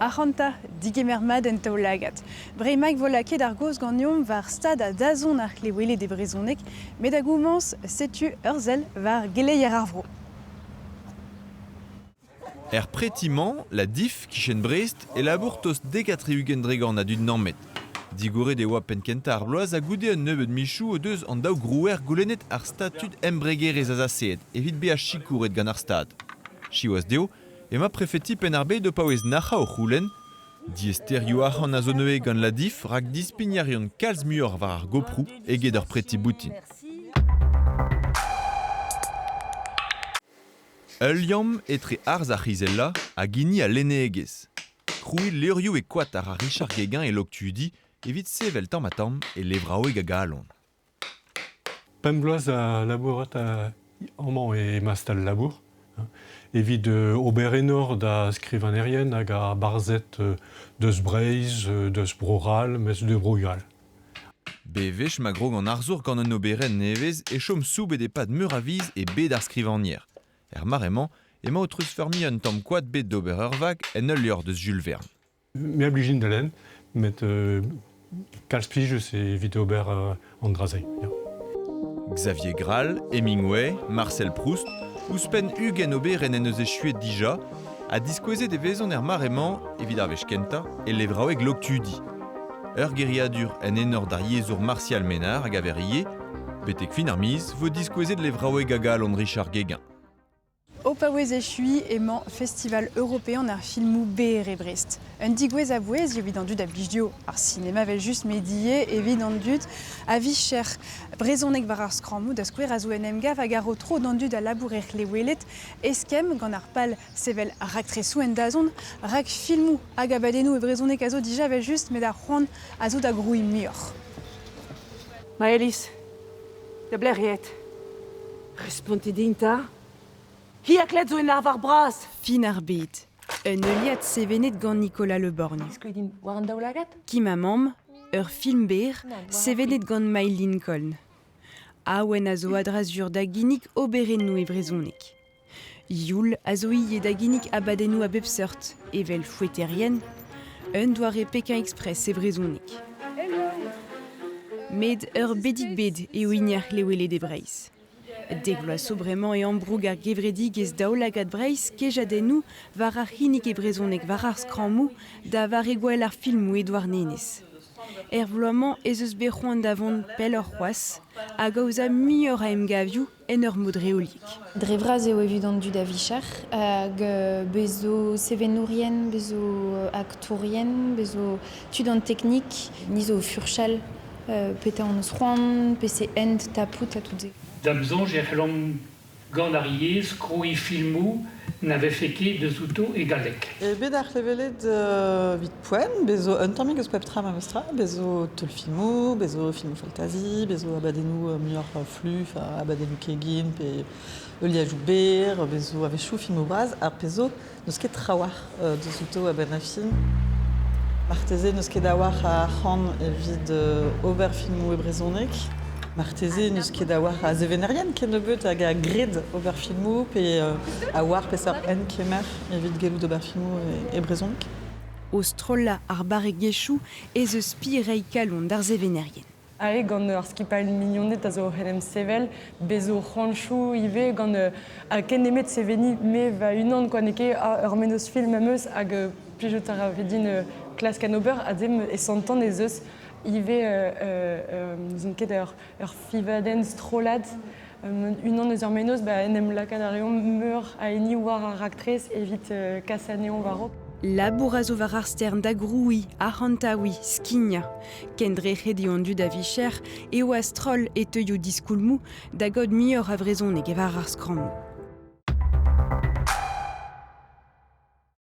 ahanta digemermad en taolagat. Breimaik volaket ar goz gagnon var stad a dazon ar klewele de brezonek, met a goumans setu urzel var geleier ar vro. Prétiment, la DIF, kichen Brest, et la bourtos degatriugen dregan a dud nammet. Digore de oa penkenta ar bloaz a goude un nebeud michou o deus an daou grouer goulennet ar statut embregerez a zaseet, evit be a chikouret gant ar stad. Chiouaz deo, ema prefeti pen ar be de paouez nacha o c'houlen, diesterio ac'han a zonue gant la DIF rak dispignarion kalz muor var ar goprou eget ur preti boutin. Liam etre arz a c'hizella a gini a lenne egez. Krouil leurioù e koat ar Richard Guéguin e l'octudi, evit sevel tamm a tamm e levrao e gagalon. Pembloaz a labourat a amman e mastal labour. Evit oberenor da skrivanerien hag a barzet deus breiz, deus broral, mes de brougal. Bevech ma grog an arzour gant un oberen nevez e chom soubet e pad meur a viz e bet ar skrivanier. Marement, ema o trus fermi un tamm koad bet d'ober ur vag en ul lior deus Jules Verne. Me a blijin da len, met kalz plijeus evit ober an drazei. Xavier Graal, Hemingway, Marcel Proust, ouspen ugen oberen en eus e chuet dija, a diskouezet e vezon marement, evit ar vech kenta, e levrao e gloctudi. Ur geriadur en enor d'ar yezour Martial Ménard hag averrié, betek fin ar miz, vo diskouezet levrao e gagal on Richard Guéguin. O paouez e chui emañ festival européen ar filmou BR e Brest. Un digouez a bouez evit an dud a blijdio ar cinéma vel just medie evit an dud a vicher brezonek var ar skrammoù da skouer a zo en emgav hag ar o tro d'an dud a labourer lewelet eskem gant ar pal sevel raktresou en dazon rak filmou hag abadennou e brezonek a zo dija vel just met ar c'hoant a zo da groui muor. Ma Elis, da bleriet. Responte dinta. Hi a klet zo en ar var bras. Fin ar bet. Un euliad sevenet gant Nicolas Le Borgne. Skouidin war an daoulagat? Kim a mamm, ur film ber, sevenet gant May Lincoln. Aouen a zo adrazur da ginnik oberennou e brezonek. Youl a zo ie da ginnik abadennou a bep seurt, evel foueterien, un doare Pékin Express e brezonek. Med ur bedik bed eo ignir lewele de Breiz. Degloa sobrement e ambroug ar gevredig ez daoulagat Breiz kejadennou var ar hinnik e brezonek var ar skrammoù da var e gwell ar filmou Edouard Nenez. Vloaman ez eus bet c'hoant davon pel ur c'hoaz hag aouza muioc'h a emgavioù en ur modreolik. Dre vraz eo evit an dud a vichar hag bezo sevenourien, bezo aktourien, bezo tud an teknik, nizo furchal, peta an eus c'hoant, pese end tapout a tout ze. D'abzon, j'ai fait l'homme gandarié, scroui filmou, n'avait fait qui de souto et galek. Et bedar levelet vite poen, bezo un tammig eus peptram amestra, bezo tol filmou, bezo filmou fantasy, bezo abadenou mior fluf, abadenou kegin, pe euliajou ber, bezo avechou filmou braz, ar pezo neus ket trawar de souto a ben a film. Marteze neus ket a war a c'han evit ober filmou e brezonek. Marteze neus ket a war a zevenerien ken nebeut hag a gred ober filmou pe a war pesar en kemer evit gelout ober filmou e brezonek. O strolla ar bare gechou ez eus spirei kalon d'ar zevenerien. Ae gant ar skipal mignonnet a zo helem sevel, bezo c'hoantchou ive gant a ken nemet seveni me va unan koaneke ur menos film ameus hag plijout a vedin klas kanober a dem e santan ez eus ive zon ket ur fivaden strolad unan eus ur menos en em lakadarion meur a eni war ar aktrez evit kasaneon varok. Labour a zo var ar stern da groui, ar hantaoui, skigna. Kendre c'hedi an dud a vicher, eo a stroll e teuio diskoulmou, da god mior a vrezonek e var ar skrammoù.